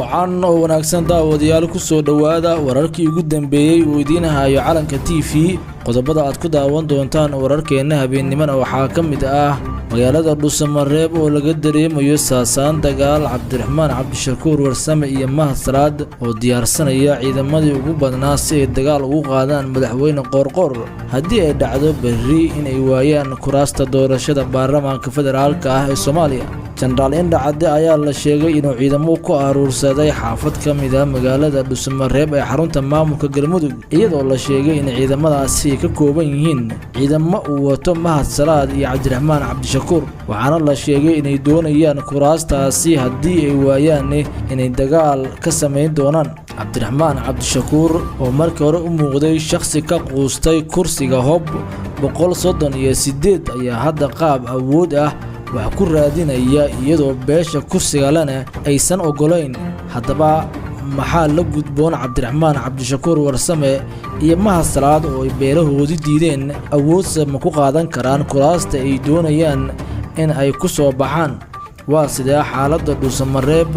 waxaan oo wanaagsan daawadayaal ku soo dhawaada wararkii ugu dambeeyay oo idiin hayo calanka TV qodobada aad ku daawan doontaan wararkeena habeenimada waxaa ka mid ah magaalada Dhuusamareeb oo laga dareemayo saasaan dagaal Cabdiraxmaan Cabdishakuur Warsame iyo Mahad Salaad oo diyaarsanaya ciidamadii ugu badnaa si ay dagaal ugu qaadaan madaxweyne Qoorqoor haddii ay dhacdo berri in ay waayaan kuraasta doorashada baarlamaanka federaalka ah ee Soomaaliya General Indha Cadde ayaa la sheegay inuu ciidamo ku aruursaday xaafad ka mid ah magaalada Dhuusamareeb ee xarunta maamulka Galmudug iyadoo la sheegay in ciidamadaasi ka kooban yihiin ciidamo uu wato Mahad Salaad iyo Cabdiraxmaan Cabdishakuur waxaana la sheegay inay doonayaan kuraastaasi haddii ay waayaan inay dagaal ka sameyn doonaan Cabdiraxmaan Cabdishakuur oo markii hore u muuqday shakhsi ka quustay kursiga Hob 138 ayaa hadda qaab awood ah wax ku raadinaya iyadoo beesha kursiga lana aysan ogolayn haddaba maxaa la gudboon Cabdiraxmaan Cabdishakuur Warsame iyo Mahad Salaad oo ay beelahoodii diideen awoodsa ma ku qaadan karaan kuraasta ay doonayaan in ay ku soo baxaan waa sidee xaaladda Dhuusamareeb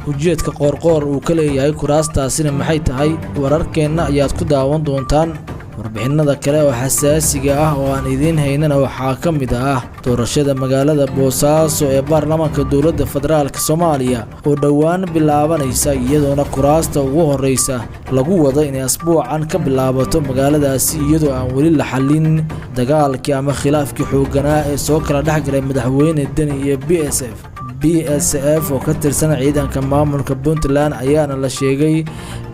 ujeedka Qoorqoor uu ka leeyahay kuraastaasina maxay tahay wararkeena ayaad ku daawan doontaan warbixinada kale oo xasaasiga ah oo aan idiin haynana waxaa ka mid ah doorashada magaalada Boosaaso ee baarlamaanka dowladda federaalka Soomaaliya oo dhawaan bilaabanaysa iyadoona kuraasta ugu horeysa lagu wada in asbuucan ka bilaabato magaaladaasi iyadoo aan wali la xalin dagaalkii ama khilaafkii xoogganaa ee soo kala dhaxgalay madaxweyne Deni iyo BSF oo ka tirsan ciidanka maamulka Puntland ayaana la sheegay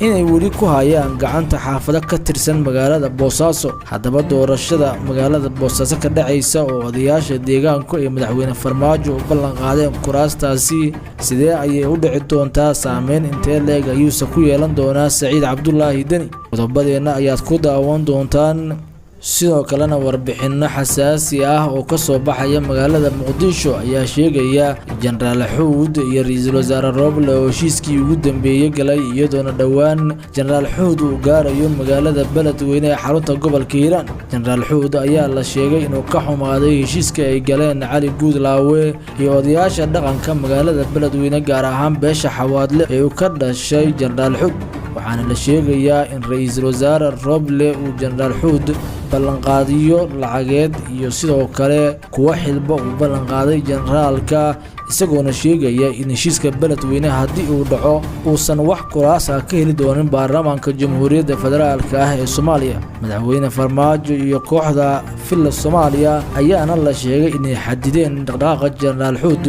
inay wali ku hayaan gacanta xaafado ka tirsan magaalada Boosaaso haddaba doorashada magaalada Boosaaso ka dhacaysa oo odayaasha deegaanka iyo madaxweyne Farmaajo u ballan qaadeen kuraastaasi sidee ayay u dhici doontaa saameyn intee leeg ayuu ku yeelan doonaa Saciid Cabdullaahi Deni qodobadeena ayaad ku daawan doontaan sidoo kalena warbixino xasaasi ah oo ka soo baxaya magaalada Muqdisho ayaa sheegaya General Xuud iyo Ra'iisul Wasaare Roble oo heshiiskii ugu dambeeyay galay iyadoona dhawaan General Xuud uu gaarayo magaalada Beledweyne ee xarunta gobolka Hiiraan General Xuud ayaa la sheegay inuu ka xumaaday heshiiska ay galeen Cali Guudlaawe iyo odayaasha dhaqanka magaalada Beledweyne gaar ahaan beesha Xawaadle ee uu ka dhashay General Xuud waxaana la sheegayaa in Ra'iisul Wasaare Roble uu General Xuud ballanqaadiyo lacageed iyo sidoo kale kuwa xilba uu ballanqaaday generaalka isagoona sheegaya in heshiiska Beledweyne haddii uu dhaco uusan wax kuraas ah ka heli doonin baarlamaanka jamhuuriyadda federaalka ah ee Soomaaliya madaxweyne Farmaajo iyo kooxda filla Soomaaliya ayaana la sheegay inay xadideen dhaqdhaqaaqa General Xuud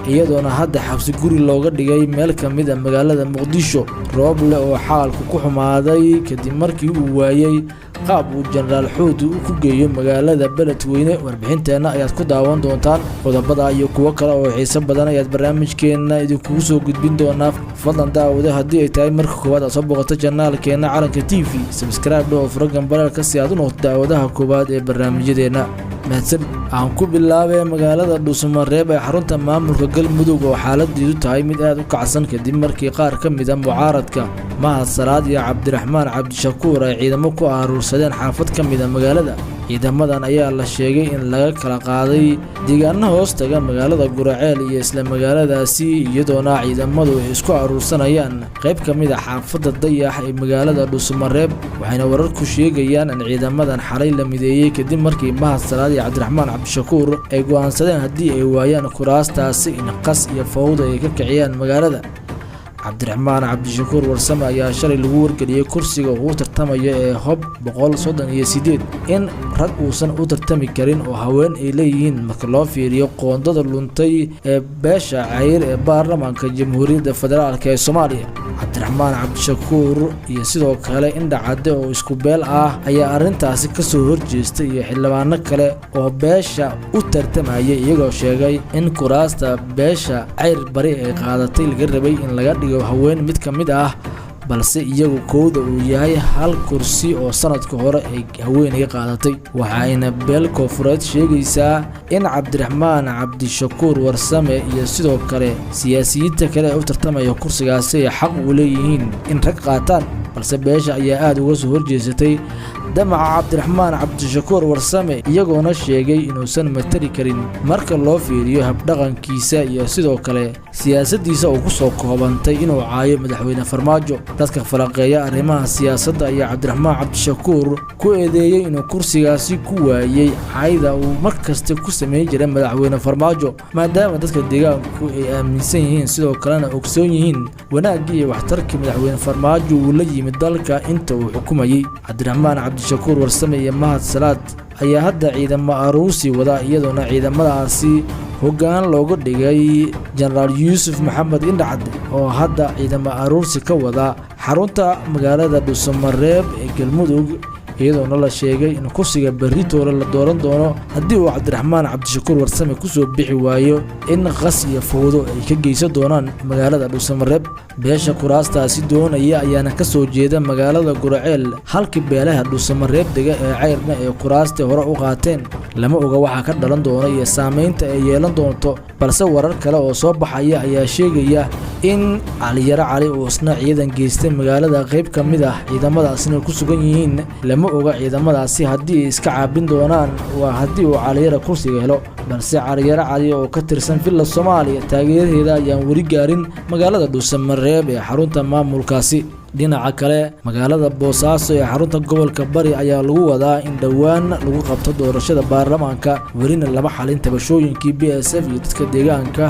iyadoona hadda xabsi guri looga dhigay meel ka mid ah magaalada Muqdisho Roble oo xaalku ku xumaaday kadib markii uu waayay qaab uu General Xuud ku geeyo magaalada Beledweyne warbixinteena ayaad ku daawan doontaan qodobada iyo kuwa kale oo xiiso badan ayaad barnaamijkeena idinku soo gudbin doonaa fadlan daawada haddii ay tahay marka koowaad aad soo booqato channelkeena calanka TV subscribe oo furagan baralka si aad u noqoto daawadaha koowaad ee barnaamijyadeena mahadsan aan ku bilaabay magaalada Dhuusamareeb ee xarunta maamulka Galmudug oo xaaladdeedu tahay mid aad u kacsan kadib markii qaar ka mid ah mucaaradka Mahad Salaad iyo Cabdiraxmaan Cabdishakuur ay ciidamo ku aruursadeen xaafad ka mid ah magaalada ciidamadan ayaa la sheegay in laga kala qaaday deegaano hoos taga magaalada Guraceel iyo isla magaaladaasi iyadoona ciidamadu ay isku aruursanayaan qayb ka mid ah xaafadda Dayax ee magaalada Dhuusamareeb waxayna wararku sheegayaan in ciidamadan xalay la mideeyay kadib markii Mahad Salaad iyo Cabdiraxmaan Cabdishakuur ay go'aansadeen haddii ay waayaan kuraastaasi in qas iyo fawda ay ka kiciyaan magaalada Cabdiraxmaan Cabdishakuur Warsame ayaa shalay lagu wargeliyay kursiga uu tartamayo ee Hob 138 in rag uusan u tartami karin oo haween ay leeyihiin marka loo fiiriyo qoondada luntay ee beesha Cayr ee baarlamaanka jamhuuriyadda federaalka ee Soomaaliya Cabdiraxmaan Cabdishakuur iyo sidoo kale Indha Cadde oo isku beel ah ayaa arintaasi ka soo horjeestay iyo xildhibaano kale oo beesha u tartamaya iyagoo sheegay in kuraasta beesha Cayr bari ay qaadatay laga rabay in laga dhigo haween mid ka mid ah balse iyagu kooda uu yahay hal kursi oo sanadka hore ay haweenay qaadatay waxayna beel koonfureed sheegaysaa in Cabdiraxmaan Cabdishakuur Warsame iyo sidoo kale siyaasiyiinta kale u tartamaya kursigaasi ay xaq u leeyihiin in rag qaataan balse beesha ayaa aad uga soo horjeesatay damaca Cabdiraxmaan Cabdishakuur Warsame iyagoona sheegay inuusan matali karin marka loo fiiriyo habdhaqankiisa iyo sidoo kale siyaasaddiisa uu ku soo koobantay inuu caayo madaxweyne farmaajo. dadka falaqeeya arrimaha siyaasadda ayaa Cabdiraxmaan Cabdishakuur ku eedeeyay inuu kursigaasi ku waayay cayda uu markasta ku sameeyay jiray madaxweyne farmaajo, maadaama dadka deegaanku ay aaminsan yihiin sidoo kalena ogsoon yihiin wanaagii iyo waxtarkii madaxweyne farmaajo uu la yimid dalka inta uu xukumayay. Cabdiraxmaan Cabdishakuur Warsame iyo Mahad Salaad ayaa hadda ciidamo aruusi wada, iyadoona ciidamadaasi hoggaan looga dhigay Generaal Yuusuf Maxamed Indhacde oo hadda ciidamo aruusi ka wada xarunta magaalada Dhuusamareeb ee Galmudug, iyadoona la sheegay in kursiga berritoole la dooran doono haddii uu Cabdiraxmaan Cabdishakuur Warsame ku soo bixi waayo in qas iyo fowdo ay ka geysan doonaan magaalada Dhuusamareeb. beesha kuraastaasi doonaya ayaana ka soo jeeda magaalada Guraceel, halkii beelaha Dhuusamareeb dega ee Cayrna ee kuraasta hore u qaateen. lama oga waxa ka dhalan doona iyo saameynta ay yeelan doonto, balse warar kale oo soo baxaya ayaa sheegaya in Caliyare Cali uu isna ciidan geystay magaalada qayb ka mid ah ciidamadaasina ku sugan yihiin. lama oga ciidamadaasi haddii ay iska caabin doonaan waa haddii uu Caliyare kursiga helo, balse Caliyare Cali oo ka tirsan Villa Soomaaliya taageeradeeda ayaan weli gaarin magaalada Dhuusamareeb ee xarunta maamulkaasi. dhinaca kale magaalada Boosaaso ee xarunta gobolka Bari ayaa lagu wadaa in dhawaan lagu qabto doorashada baarlamaanka, welina lama xalin tabashooyinkii BSF iyo dadka deegaanka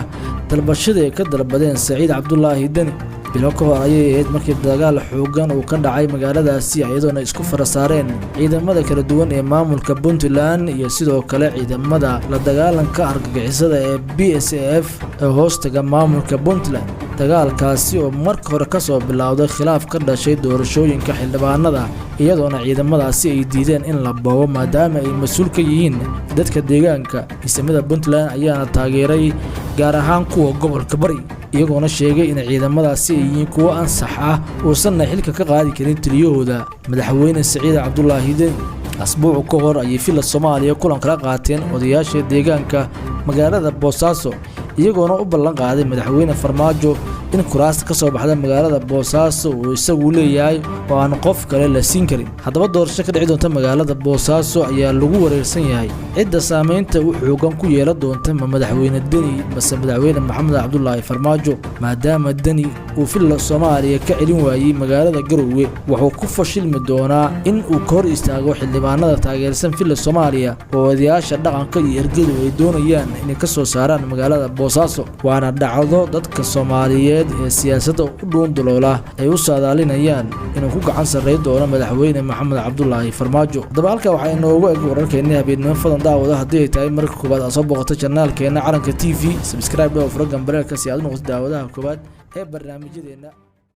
dalbashada ay ka dalbadeen Saciid Cabdullaahi Deni. bilo ka hor ayay ahayd markii dagaal xoogan uu ka dhacay magaaladaasi, iyadoona isku farasaareen ciidamada kala duwan ee maamulka Puntland iyo sidoo kale ciidamada la dagaalanka argagixisada ee BSF ee hoostaga maamulka Puntland. dagaalkaasi oo marka hore ka soo bilowday khilaaf ka dhashay doorashooyinka xildhibaanada, iyadoona ciidamadaasi ay diideen in la boobo maadaama ay mas'uul ka yihiin dadka deegaanka. ciidamada Puntland ayaana taageeray gaar ahaan kuwa gobolka Bari, iyagoona sheegay in ciidamadaasi ay yihiin kuwo ansax ah uusan xilka ka qaadi karin taliyahooda madaxweyne Saciid Cabdullaahi Deni. asbuuc ka hor ayay Villa Soomaaliya kulan kala qaateen odayaasha deegaanka magaalada Boosaaso, iyagoona u ballan qaaday madaxweyne farmaajo in kuraasta ka soo baxda magaalada Boosaaso uu isagu leeyahay oo aan qof kale la siin karin. haddaba doorasho ka dhici doonta magaalada Boosaaso ayaa lagu wareersan yahay cidda saameynta u xoogan ku yeelan doonta madaxweyne Deni base madaxweyne Maxamed Cabdullaahi Farmaajo, maadaama Deni uu Villa Soomaaliya ka celin waayay magaalada Garowe. wuxuu ku fashilmi doonaa in uu ka hor istaago xildhibaanada taageersan Villa Soomaaliya oo odayaasha dhaqanka iyo ergadu ay doonayaan inay ka soo saaraan magaalada Boosaaso. waana dhacdo dadka Soomaaliyeed ee siyaasadda u dhuunduloola ay u saadaalinayaan inuu ku gacan sarreyn doono madaxweyne Maxamed Cabdullaahi Farmaajo. haddaba halkaa waxaa inoogu eg wararkeennii habeenimo fadan daawada. haddii ay tahay marka koowaad aad soo booqato janaalkeena Calanka TV, subscribe dhaw furo gambareelka si aad u noqoto daawadaha koowaad ee barnaamijyadeena.